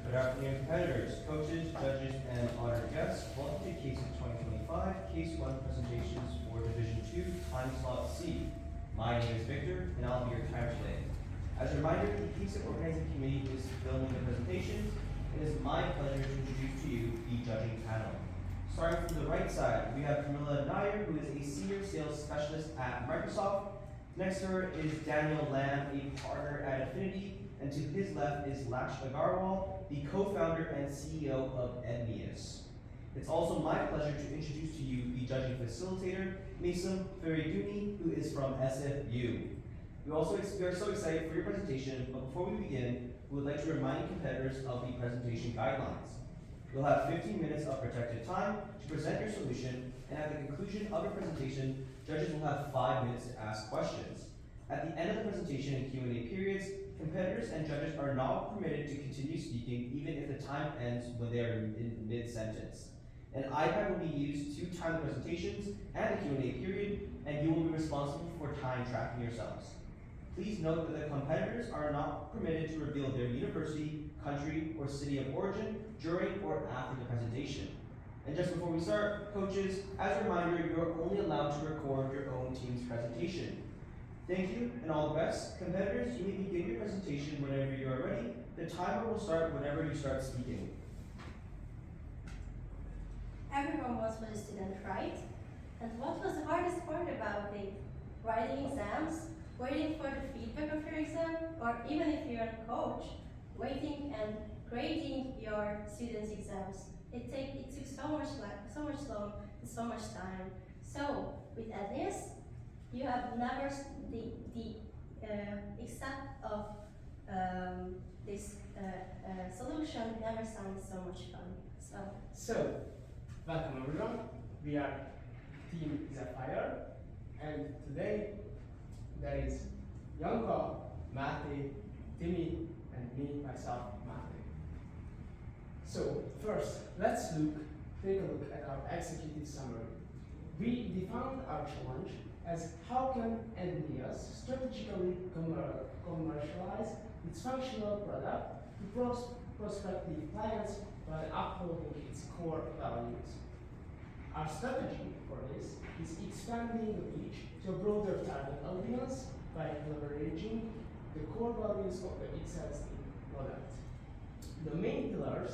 Good afternoon, competitors, coaches, judges, and honored guests. Welcome to CaseIT 2025 Case 1 presentations for Division 2, Time Slot C. My name is Victor, and I'll be your timer today. As a reminder, the CaseIT organizing committee is filming the presentations. It is my pleasure to introduce to you the judging panel. Starting from the right side, we have Camilla Nair, who is a senior sales specialist at Microsoft. Next to her is Daniel Lamb, a partner at Affinity. And to his left is Laksh Agarwal, the co-founder and CEO of Edmius. It's also my pleasure to introduce to you the judging facilitator, Misam Feriduni, who is from SFU. We are so excited for your presentation, but before we begin, we would like to remind competitors of the presentation guidelines. You'll have 15 minutes of protected time to present your solution, and at the conclusion of your presentation, judges will have 5 minutes to ask questions. At the end of the presentation and Q&A periods, competitors and judges are not permitted to continue speaking even if the time ends when they are in mid-sentence. An iPad will be used to time the presentations and the Q&A period, and you will be responsible for time tracking yourselves. Please note that the competitors are not permitted to reveal their university, country, or city of origin during or after the presentation. And just before we start, coaches, as a reminder, you are only allowed to record your own team's presentation. Thank you, and all the best. Competitors, you may begin your presentation whenever you are ready. The timer will start whenever you start speaking. Everyone was a student, right? And what was the hardest part about it? Writing exams, waiting for the feedback of your exam, or even if you're a coach, waiting and grading your students' exams. It took so much long and so much time. So with Edmius, you have never except of this solution never sounds so much fun. So welcome everyone. We are Team Zephyr, and today there is Yanko, Mate, Timmy, and me, myself, Mate. So first, let's take a look at our executive summary. We defined our challenge as how can Edmius strategically commercialize its functional product to prospective clients while upholding its core values. Our strategy for this is expanding the reach to a broader target audience by leveraging the core values of the existing product. The main pillars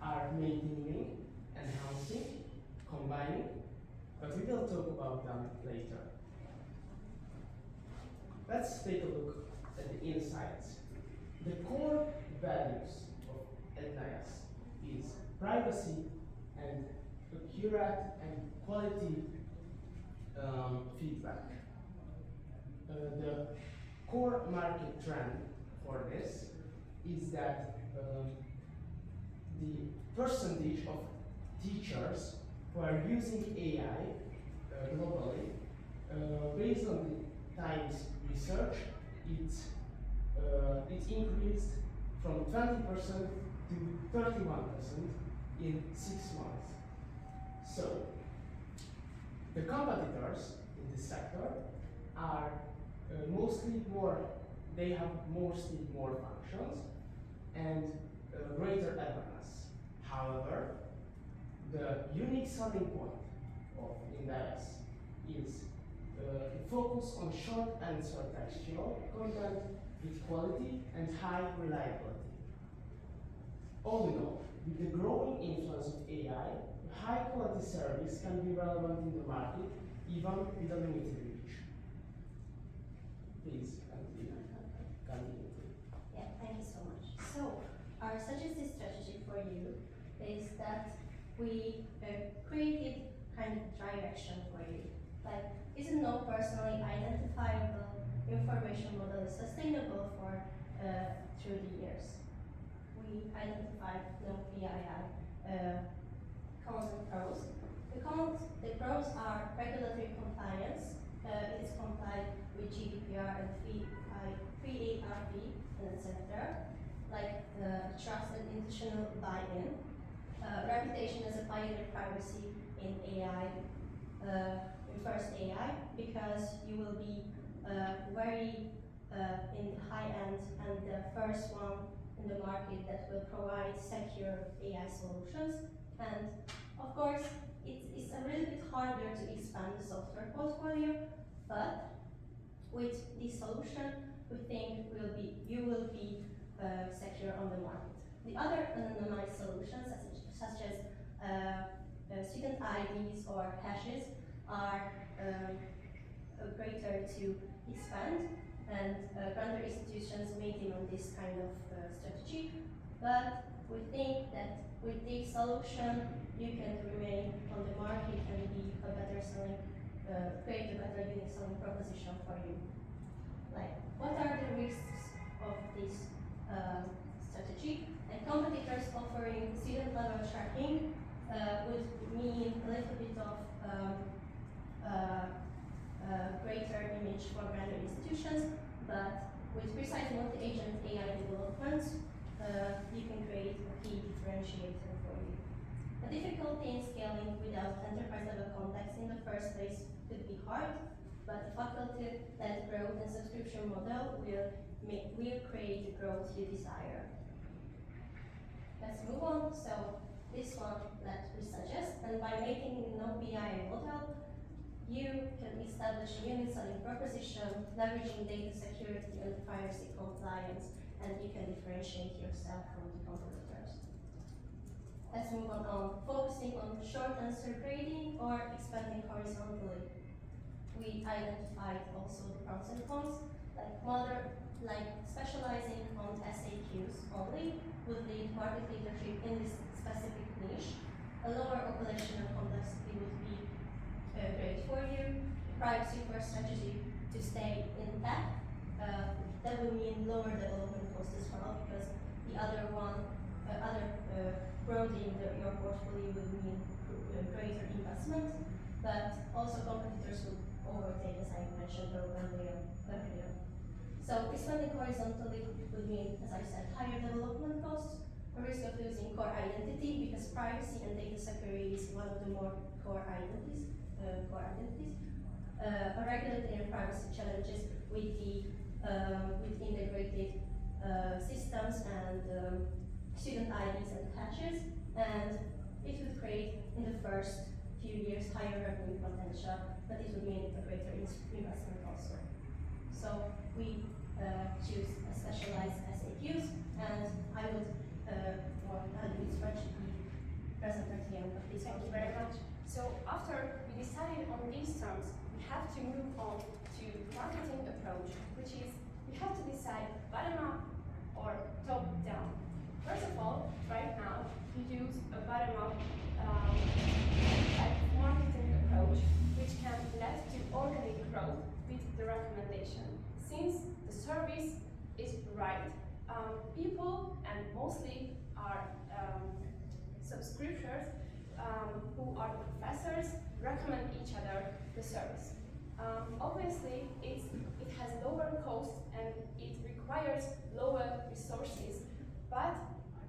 are maintaining, enhancing, combining, but we will talk about them later. Let's take a look at the insights. The core values of Edmius is privacy and accurate and quality feedback. The core market trend for this is that the percentage of teachers who are using AI globally, based on the Times research, it increased from 20% to 31% in 6 months. So the competitors in this sector are they have mostly more functions and greater awareness. However, the unique selling point of Edmius is focus on short answer textual content with quality and high reliability. All in all, with the growing influence of AI, high quality service can be relevant in the market even with a limited reach. Please continue. Yeah, thank you so much. So our suggested strategy for you is that we created kind of direction for you. Like, is it no personally identifiable information model is sustainable for through the years? We identified no PII cons and pros. The pros are regulatory compliance. It is complied with GDPR and 3ARP and etc. Like trust and institutional buy-in. Reputation as a pioneer privacy in AI. First AI, because you will be very in high end and the first one in the market that will provide secure AI solutions. And of course, it's a little bit harder to expand the software portfolio, but with this solution, we think you will be secure on the market. The other anonymized solutions, such as student IDs or hashes, are greater to expand, and grantor institutions may demand this kind of strategy. But we think that with this solution, you can remain on the market and be a better selling, create a better unique selling proposition for you. Like, what are the risks of this strategy? And competitors offering student level tracking would mean a little bit of greater image for grantor institutions, but with precise multi-agent AI development, you can create a key differentiator for you. A difficulty in scaling without enterprise-level context in the first place could be hard, but the faculty-led growth and subscription model will create the growth you desire. Let's move on. So this one that we suggest, and by making no BIA model, you can establish a unique selling proposition, leveraging data security and privacy compliance, and you can differentiate yourself from the competitors. Let's move on. Focusing on short answer grading or expanding horizontally. We identified also the pros and cons, like specializing on SAQs only would lead market leadership in this specific niche. A lower operational complexity would be great for you. Privacy first strategy to stay intact. That would mean lower development costs as well, because the other one, broadening your portfolio would mean greater investment, but also competitors would overtake, as I mentioned earlier. So expanding horizontally would mean, as I said, higher development costs, a risk of losing core identity, because privacy and data security is one of the more core identities. A regulatory and privacy challenges with the with integrated systems and student IDs and hashes, and it would create in the first few years higher revenue potential, but it would mean a greater investment also. So we choose a specialized SAQs, and I would be presenter to the end of this. Thank you very much. So after we decided on these terms, we have to move on to marketing approach, which is we have to decide bottom up or top down. First of all, right now we use a bottom up type of marketing approach, which can lead to organic growth with the recommendation. Since the service is right, people and mostly our subscribers who are the professors recommend each other the service. Obviously, it has lower cost and it requires lower resources, but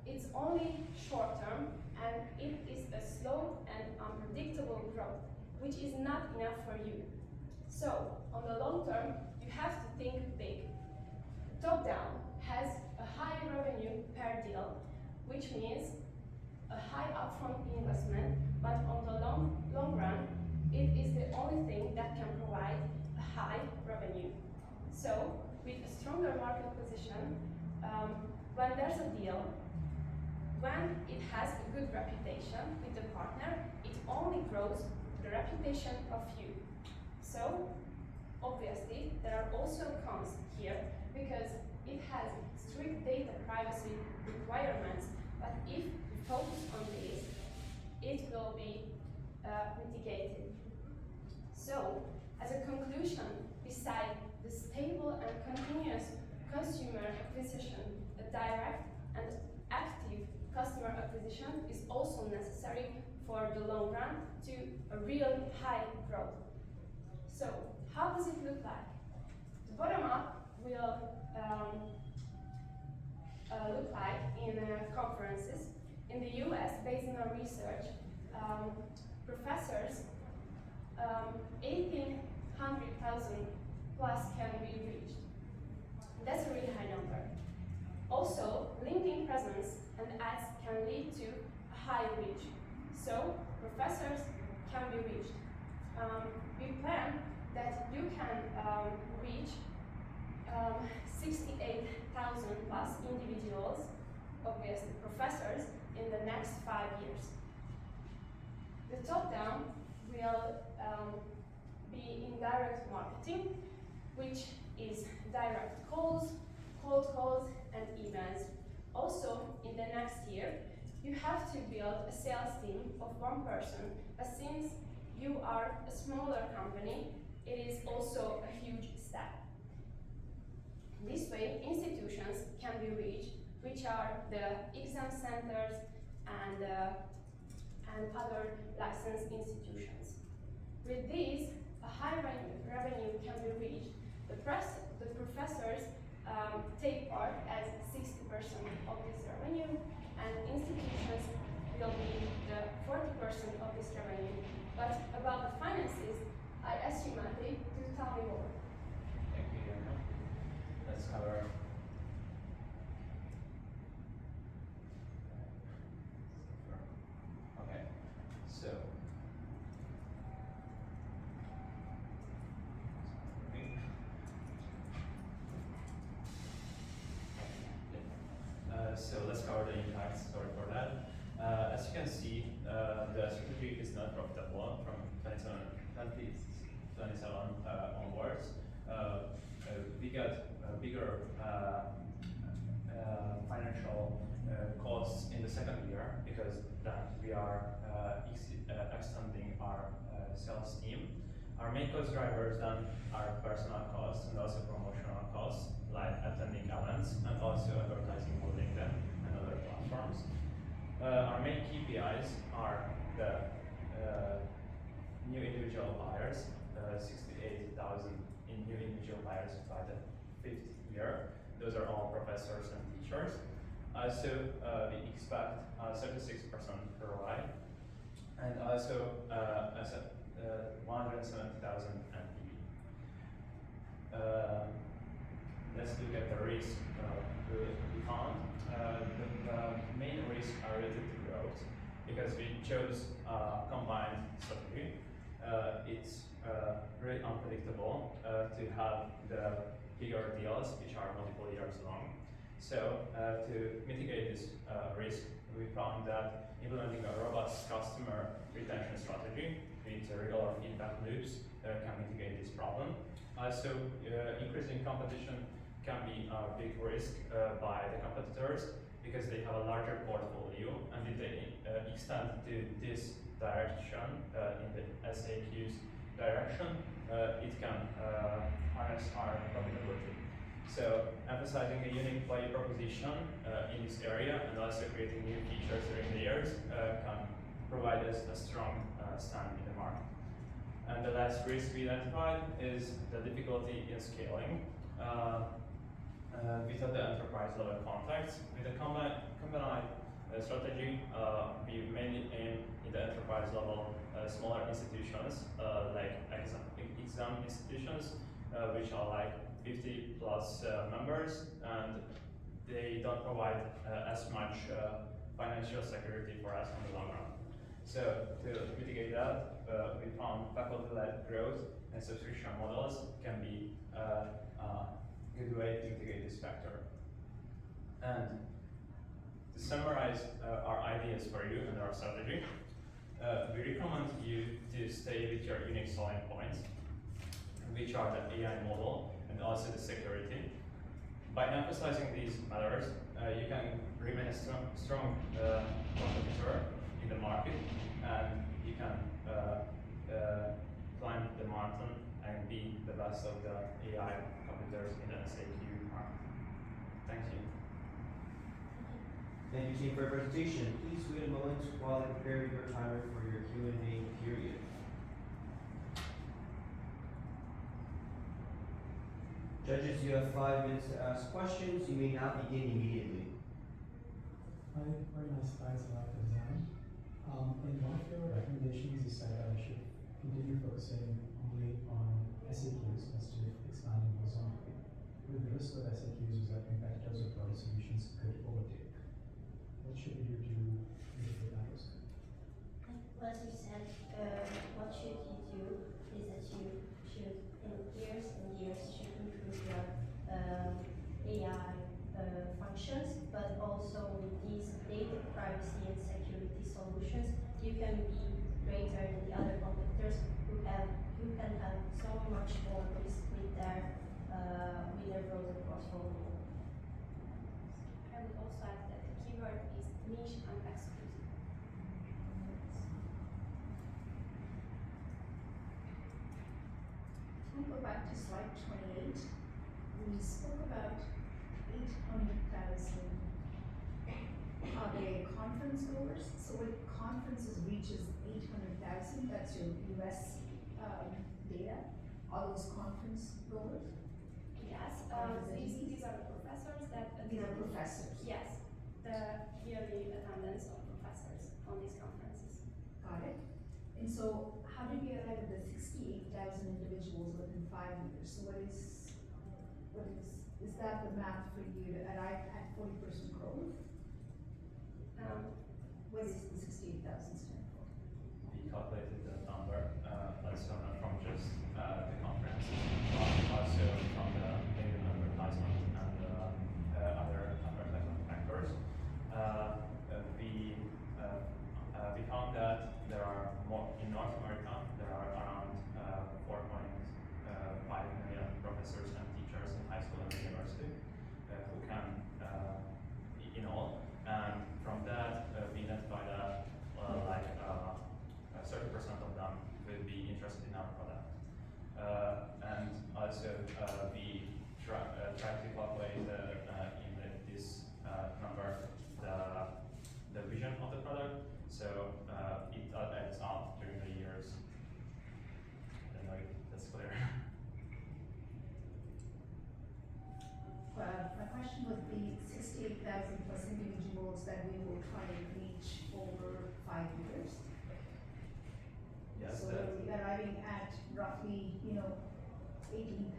it's only short term and it is a slow and unpredictable growth, which is not enough for you. So, on the long term, you have to think big. Top down has a high revenue per deal, which means a high upfront investment, but on the long run, it is the only thing that can provide a high revenue. So, with a stronger market position, when there's a deal, when it has a good reputation with the partner, it only grows the reputation of you. So, obviously, there are also cons here, because it has strict data privacy requirements, but if we focus on these, it will be mitigated. So, as a conclusion, beside the stable and continuous consumer acquisition, a direct and active customer acquisition is also necessary for the long run to a real high growth. So, how does it look like? The bottom up will look like in conferences. In the US, based on our research, professors, 1,800,000 plus can be reached. That's a really high number. Also, LinkedIn presence and ads can lead to a high reach. So, professors can be reached. We plan that you can reach 68,000 plus individuals, obviously professors, in the next 5 years. The top-down will be indirect marketing, which is direct calls, cold calls, and emails. Also, in the next year, you have to build a sales team of 1 person, but since you are a smaller company, it is also a huge step. This way, institutions can be reached, which are the exam centers and other licensed institutions. With these, a high revenue can be reached. The professors take part as 60% of this revenue, and institutions will be the 40% of this revenue. But about the finances, I ask you, Mate, to tell me more. Thank you, Yana. Let's cover. Okay, so. So let's cover the impacts. Sorry for that. As you can see, the strategy is not profitable from 2027 onwards. We got bigger financial costs in the second year because that we are extending our sales team. Our main cost drivers then are personal costs and also promotional costs, like attending events and also advertising on LinkedIn and other platforms. Our main KPIs are the new individual buyers, 68,000 in new individual buyers by the 5th year. Those are all professors and teachers. So we expect 36% ROI, and also 170,000 NPV. Let's look at the risk we found. The main risks are related to growth because we chose combined strategy. It's really unpredictable to have the bigger deals which are multiple years long. So to mitigate this risk, we found that implementing a robust customer retention strategy with regular feedback loops can mitigate this problem. So increasing competition can be a big risk by the competitors because they have a larger portfolio, and if they extend to this direction in the SAQ's direction, it can harness our profitability. So emphasizing a unique value proposition in this area and also creating new features during the years can provide us a strong stand in the market. And the last risk we identified is the difficulty in scaling. Without the enterprise level contacts, with the combined strategy, we mainly aim in the enterprise level smaller institutions like exam institutions, which are like 50 plus members, and they don't provide as much financial security for us in the long run. So to mitigate that, we found faculty-led growth and subscription models can be a good way to mitigate this factor. And to summarize our ideas for you and our strategy, we recommend you to stay with your unique selling points, which are the AI model and also the security. By emphasizing these matters, you can remain a strong competitor in the market, and you can climb the mountain and be the best of the AI competitors in the SAQ market. Thank you. Thank you, team, for your presentation. Please wait a moment while I prepare your timer for your Q&A period. Judges, you have 5 minutes to ask questions. You may now begin immediately. Hi, very nice slides. I like the design. In one of your recommendations, you said that I should continue focusing only on SAQs instead of expanding horizontally. with the list of asset users that competitors or product solutions could overtake. What should you do to mitigate that risk? As you said, what should you do is that you should, in years and years, should improve your AI functions, but also with these data privacy and security solutions, you can be greater than the other competitors who can have so much more risk with their browser portfolio. I would also add that the keyword is niche and exclusive. Can we go back to slide 28? We spoke about 800,000 are they conference goers? So when conferences reaches 800,000, that's your US data. Are those conference goers? Yes, these are the professors that These are professors. Yes, the yearly attendance of professors on these conferences. Got it. And so how did we arrive at the 68,000 individuals within 5 years? So is that the math for you to arrive at 40% growth? What is the 68,000 stand for? We calculated the number, that's not from just the conference, but also from the paid advertisement and other advertisement factors. We found that there are more in North America. There are around 4.5 million professors and teachers in high school and university who can, in all. And from that, we identify that 30% of them will be interested in our product. And also, we try to calculate in this number the vision of the product. So it adds up during the years. I don't know if that's clear. My question would be 68,000 plus individuals that we will try and reach over 5 years. Yes, So we'll be arriving at roughly, 18 to 20,000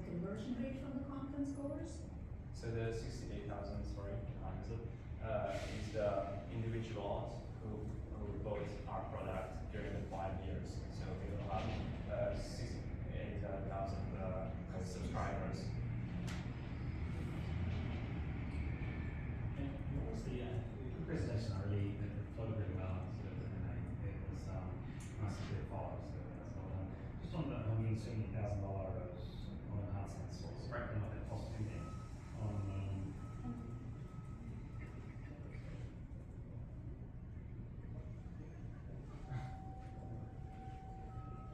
conversion rate from the conference goers. So the 68,000, sorry, is the individuals who bought our product during the 5 years. So we will have 68,000 subscribers. And what was the presentation? I really flowed really well. It was nice to see it follow. So that's well done. Just on the $170,000 on enhancements, what's breaking up that cost to them on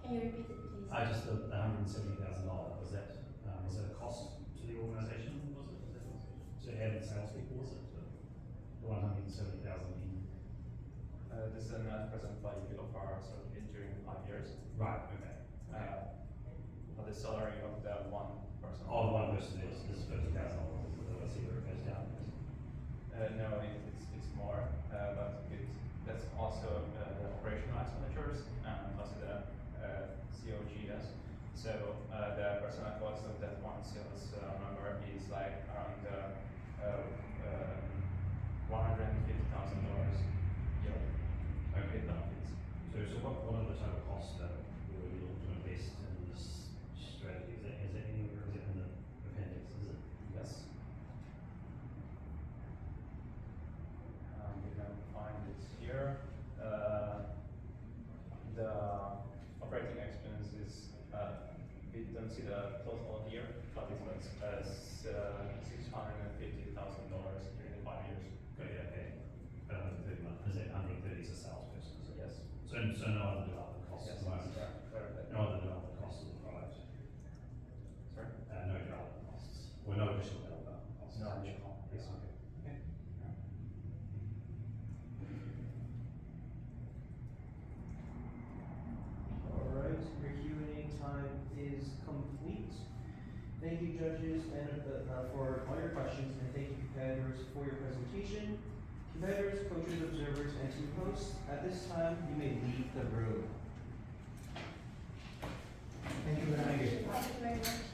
Can you repeat it, please? just the $170,000, was that a cost to the organisation? Was it? So adding salespeople, was it? The 170,000 in. This is a net present value of our certificate during 5 years. Right. Okay. But the salary of the one person. Oh, the one person is $50,000. Let's see where it goes down. No, it's more, but that's also the operational expenditures and also the COGS. So the personnel cost of that one sales member is like around $150,000 yearly. Okay. Benefits. So what are the total costs that we were looking to invest in this strategy? Is that anywhere? Is it in the appendix? Is it? Yes. We can find it here. The operating expenses, we don't see the total here, but it was $650,000 during the 5 years. Okay. About 130 is that 130 is a salesperson? Is it? Yes. So no other development costs. Yes, at the moment? correct. No other development costs of the product. Sorry? No development costs. Or no additional development costs. No additional. Yes. Okay. Alright, your Q&A time is complete. Thank you, judges, and for all your questions, and thank you, competitors, for your presentation. Competitors, coaches, observers, and team hosts, at this time, you may leave the room. Thank you very much. Thank you very much.